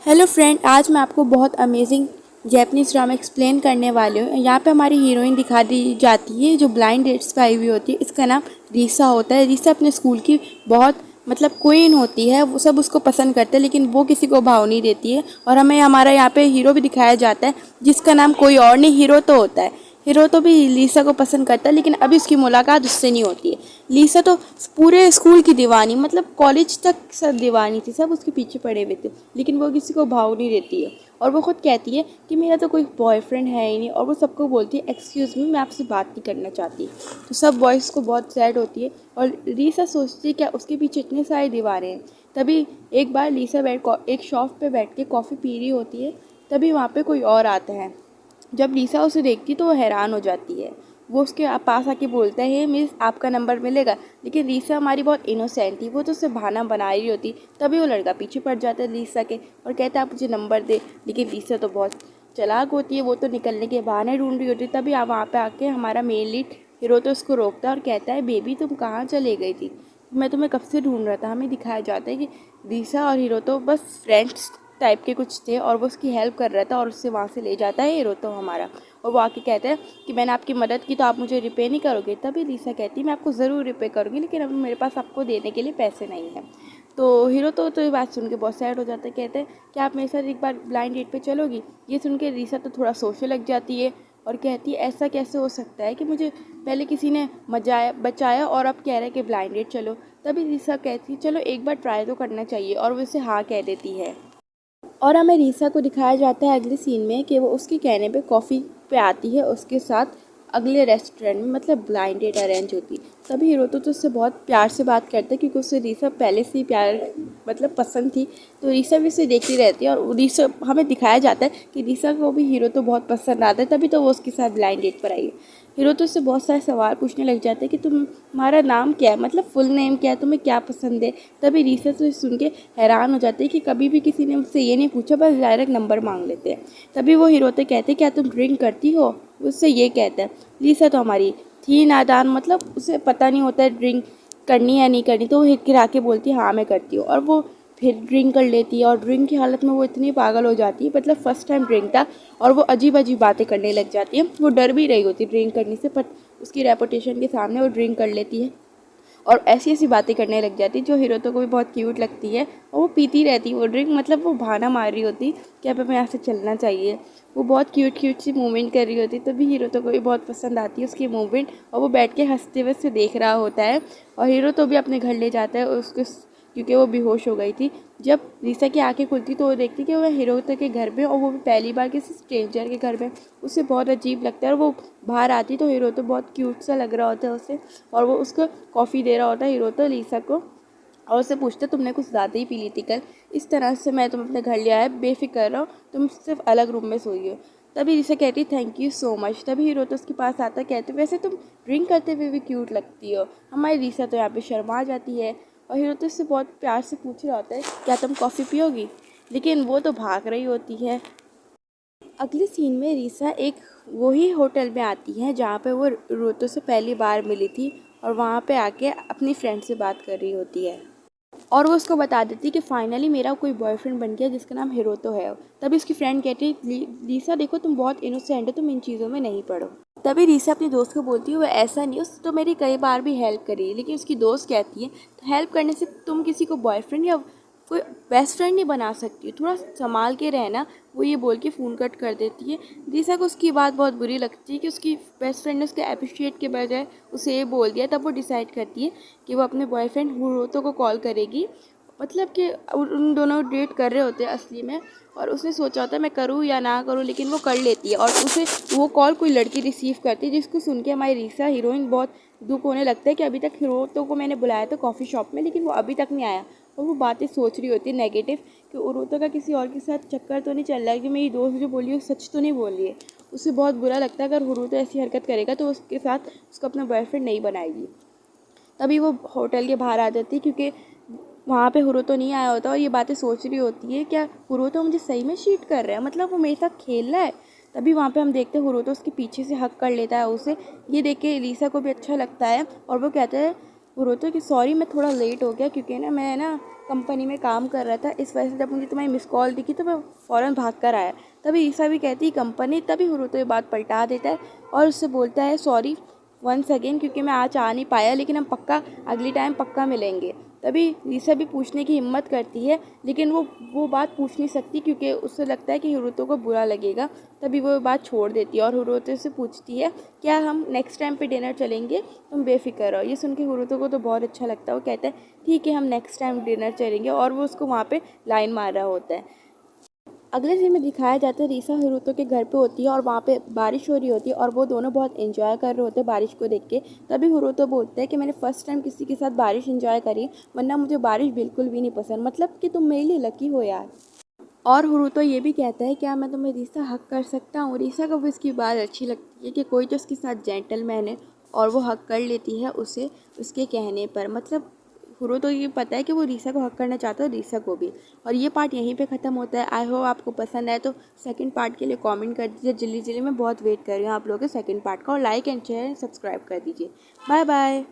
Hello friend, आज मैं आपको बहुत अमेजिंग जैपनीज़ ड्रामा एक्सप्लेन करने वाली हूँ। यहाँ पे हमारी हीरोइन दिखा दी जाती है जो ब्लाइंड डेट्स पे आई हुई होती है। इसका नाम रीसा होता है। रीसा अपने स्कूल की बहुत क्वीन होती है। वो सब उसको पसंद करते हैं लेकिन वो किसी को भाव नहीं देती है। और हमें हमारा यहाँ पे हीरो भी दिखाया जाता है जिसका नाम कोई और नहीं, हीरो तो होता है। हीरो तो भी लीसा को पसंद करता है लेकिन अभी उसकी मुलाकात उससे नहीं होती है। लीसा तो पूरे स्कूल की दीवानी, कॉलेज तक सब दीवानी थी, सब उसके पीछे पड़े हुए थे लेकिन वो किसी को भाव नहीं देती है। और वो खुद कहती है कि मेरा तो कोई बॉयफ्रेंड है ही नहीं। और वो सबको बोलती है एक्सक्यूज़ मी, मैं आपसे बात नहीं करना चाहती। तो सब बॉयज़ को बहुत सैड होती है और लीसा सोचती है क्या उसके पीछे इतने सारे दीवारें हैं। तभी एक बार लीसा एक शॉप पे बैठ के कॉफ़ी पी रही होती है। तभी वहाँ पे कोई और आता है। जब लीसा उसे देखती तो वो हैरान हो जाती है। वो उसके पास आके बोलता है, मिस आपका नंबर मिलेगा। लेकिन लीसा हमारी बहुत इनोसेंट थी, वो तो उससे बहाना बना रही होती। तभी वो लड़का पीछे पड़ जाता है लीसा के और कहता है आप मुझे नंबर दे। लेकिन लीसा तो बहुत चालाक होती है, वो तो निकलने के बहाने ढूंढ रही होती। तभी वहाँ पे आके हमारा मेन लीड हीरो तो उसको रोकता है और कहता है, बेबी तुम कहाँ चले गई थी, मैं तुम्हें कब से ढूंढ रहा था। हमें दिखाया जाता है कि लीसा और हीरो तो बस फ्रेंड्स टाइप के कुछ थे और वो उसकी हेल्प कर रहा था और उससे वहाँ से ले जाता है हीरो तो हमारा। और वो आके कहते हैं कि मैंने आपकी मदद की तो आप मुझे रिपे नहीं करोगे। तभी लीसा कहती है मैं आपको ज़रूर रिपे करूँगी लेकिन अभी मेरे पास आपको देने के लिए पैसे नहीं हैं। तो हीरो तो ये बात सुन के बहुत सैड हो जाता है। कहते हैं कि आप मेरे साथ एक बार ब्लाइंड डेट पे चलोगी। ये सुन के लीसा तो थोड़ा सोचने लग जाती है और कहती है ऐसा कैसे हो सकता है कि मुझे पहले किसी ने बचाया और अब कह रहे हैं कि ब्लाइंड डेट चलो। तभी लीसा कहती है चलो एक बार ट्राई तो करना चाहिए और वो उसे हाँ कह देती है। और हमें रीसा को दिखाया जाता है अगले सीन में कि वो उसके कहने पे कॉफ़ी पे आती है उसके साथ अगले रेस्टोरेंट में, ब्लाइंड डेट अरेंज होती। तभी हीरो तो उससे बहुत प्यार से बात करता है क्योंकि उससे रीसा पहले से ही प्यार पसंद थी। तो रीसा भी उसे देखती रहती है और रीसा हमें दिखाया जाता है कि रीसा को भी हीरो तो बहुत पसंद आता है, तभी तो वो उसके साथ ब्लाइंड डेट पर आई है। हीरो तो उससे बहुत सारे सवाल पूछने लग जाते हैं कि तुम्हारा नाम क्या है, फुल नेम क्या है, तुम्हें क्या पसंद है। तभी रीसा तो सुन के हैरान हो जाते हैं कि कभी भी किसी ने मुझसे ये नहीं पूछा, बस डायरेक्ट नंबर मांग लेते हैं। तभी वो हीरो तो कहते हैं क्या तुम ड्रिंक करती हो, उससे ये कहता है। लीसा तो हमारी थी नादान, उसे पता नहीं होता है ड्रिंक करनी या नहीं करनी, तो वो हिट गिरा के बोलती है हाँ मैं करती हूँ। और वो फिर ड्रिंक कर लेती है और ड्रिंक की हालत में वो इतनी पागल हो जाती है, फर्स्ट टाइम ड्रिंक था और वो अजीब अजीब बातें करने लग जाती है। वो डर भी रही होती है ड्रिंक करने से, पर उसकी रेपुटेशन के सामने वो ड्रिंक कर लेती है और ऐसी ऐसी बातें करने लग जाती है जो हीरोतो को भी बहुत क्यूट लगती है। और वो पीती रहती है वो ड्रिंक, वो बहाना मार रही होती कि अब हमें यहाँ से चलना चाहिए। वो बहुत क्यूट क्यूट सी मूवमेंट कर रही होती, तभी हीरोतो को भी बहुत पसंद आती है उसकी मूवमेंट और वो बैठ के हंसते हुए से देख रहा होता है। और हीरो तो भी अपने घर ले जाता है उसको क्योंकि वो बेहोश हो गई थी। जब रीसा की आंखें खुलती तो वो देखती कि वो हीरोतो के घर में और वो भी पहली बार किसी स्ट्रेंजर के घर में। उसे बहुत अजीब लगता है और वो बाहर आती तो हीरोतो बहुत क्यूट सा लग रहा होता है उसे और वो उसको कॉफ़ी दे रहा होता है हीरोतो लीसा को और उससे पूछते तुमने कुछ ज़्यादा ही पी ली थी कल, इस तरह से मैं तुम्हें अपने घर ले आया, बेफिक्र रहो, तुम सिर्फ अलग रूम में सोई हो। तभी रीसा कहती थैंक यू सो मच। तभी हीरो तो उसके पास आता कहते वैसे तुम ड्रिंक करते हुए भी क्यूट लगती हो। हमारी रीसा तो यहाँ पे शर्मा जाती है और हीरो तो उससे बहुत प्यार से पूछ रहा होता है क्या तुम कॉफ़ी पियोगी, लेकिन वो तो भाग रही होती है। अगले सीन में रीसा एक वही होटल में आती है जहाँ पे वो रोतो से पहली बार मिली थी और वहाँ पे आके अपनी फ्रेंड से बात कर रही होती है और वो उसको बता देती कि फाइनली मेरा कोई बॉयफ्रेंड बन गया जिसका नाम हिरोतो है। तभी उसकी फ्रेंड कहती है लीसा देखो तुम बहुत इनोसेंट हो, तुम इन चीज़ों में नहीं पढ़ो। तभी रीसा अपनी दोस्त को बोलती है वो ऐसा नहीं, उसने तो मेरी कई बार भी हेल्प करी है। लेकिन उसकी दोस्त कहती है तो हेल्प करने से तुम किसी को बॉयफ्रेंड या कोई बेस्ट फ्रेंड नहीं बना सकती, थोड़ा संभाल के रहना। वो ये बोल के फ़ोन कट कर देती है। रीसा को उसकी बात बहुत बुरी लगती है कि उसकी बेस्ट फ्रेंड ने उसके अप्रिशिएट के बजाय उसे ये बोल दिया। तब वो डिसाइड करती है कि वो अपने बॉयफ्रेंड हिरोतो को कॉल करेगी, कि उन दोनों डेट कर रहे होते हैं असली में और उसने सोचा होता है मैं करूँ या ना करूँ, लेकिन वो कर लेती है और उसे वो कॉल कोई लड़की रिसीव करती है जिसको सुन के हमारी रीसा हीरोइन बहुत दुख होने लगता है कि अभी तक हिरोतो को मैंने बुलाया था कॉफ़ी शॉप में लेकिन वो अभी तक नहीं आया। और वो बातें सोच रही होती है नेगेटिव कि हिरोतो का किसी और के साथ चक्कर तो नहीं चल रहा है, कि मेरी दोस्त जो बोली है सच तो नहीं बोल रही है। उसे बहुत बुरा लगता है अगर हिरोतो ऐसी हरकत करेगा तो उसके साथ उसको अपना बॉयफ्रेंड नहीं बनाएगी। तभी वो होटल के बाहर आ जाती है क्योंकि वहाँ पे हिरोतो नहीं आया होता और ये बातें सोच रही होती है क्या हिरोतो मुझे सही में चीट कर रहा है, वो मेरे साथ खेल रहा है। तभी वहाँ पे हम देखते हैं हिरोतो उसके पीछे से हक कर लेता है उसे। ये देख के एलिसा को भी अच्छा लगता है और वो कहता है हिरोतो कि सॉरी मैं थोड़ा लेट हो गया क्योंकि मैं कंपनी में काम कर रहा था, इस वजह से जब मुझे तुम्हारी मिस कॉल दिखी तो मैं फ़ौरन भाग कर आया। तभी ईसा भी कहती है कंपनी, तभी हुरुतो ये बात पलटा देता है और उससे बोलता है सॉरी वंस अगेन, क्योंकि मैं आज आ नहीं पाया, लेकिन हम पक्का अगली टाइम पक्का मिलेंगे। तभी रीसा भी पूछने की हिम्मत करती है, लेकिन वो बात पूछ नहीं सकती क्योंकि उससे लगता है कि हुरुतो को बुरा लगेगा। तभी वो बात छोड़ देती है और हुरुतो से पूछती है क्या हम नेक्स्ट टाइम पे डिनर चलेंगे, तुम बेफिक्र रहो। ये सुन के हुरुतो को तो बहुत अच्छा लगता है, वो कहता है ठीक है हम नेक्स्ट टाइम डिनर चलेंगे, और वो उसको वहाँ पे लाइन मार रहा होता है। अगले सीन में दिखाया जाता है रीसा हिरुतो के घर पे होती है और वहाँ पे बारिश हो रही होती है और वो दोनों बहुत एंजॉय कर रहे होते हैं बारिश को देख के। तभी हिरुतो बोलता है कि मैंने फ़र्स्ट टाइम किसी के साथ बारिश एंजॉय करी, वरना मुझे बारिश बिल्कुल भी नहीं पसंद, मतलब कि तुम मेरे लिए लकी हो यार। और हिरुतो ये भी कहता है क्या मैं तुम्हें रीसा हक कर सकता हूँ। रीसा को भी इसकी बात अच्छी लगती है कि कोई तो उसके साथ जेंटलमैन है और वो हक कर लेती है उसे उसके कहने पर। मतलब हुरो तो ये पता है कि वो रीसा को हक करना चाहता है, रीसा को भी। और ये पार्ट यहीं पे ख़त्म होता है। आई होप आपको पसंद आए, तो सेकंड पार्ट के लिए कमेंट कर दीजिए जल्दी जल्दी। मैं बहुत वेट कर रही हूँ आप लोगों के सेकंड पार्ट का, और like and share and subscribe कर दीजिए। Bye bye.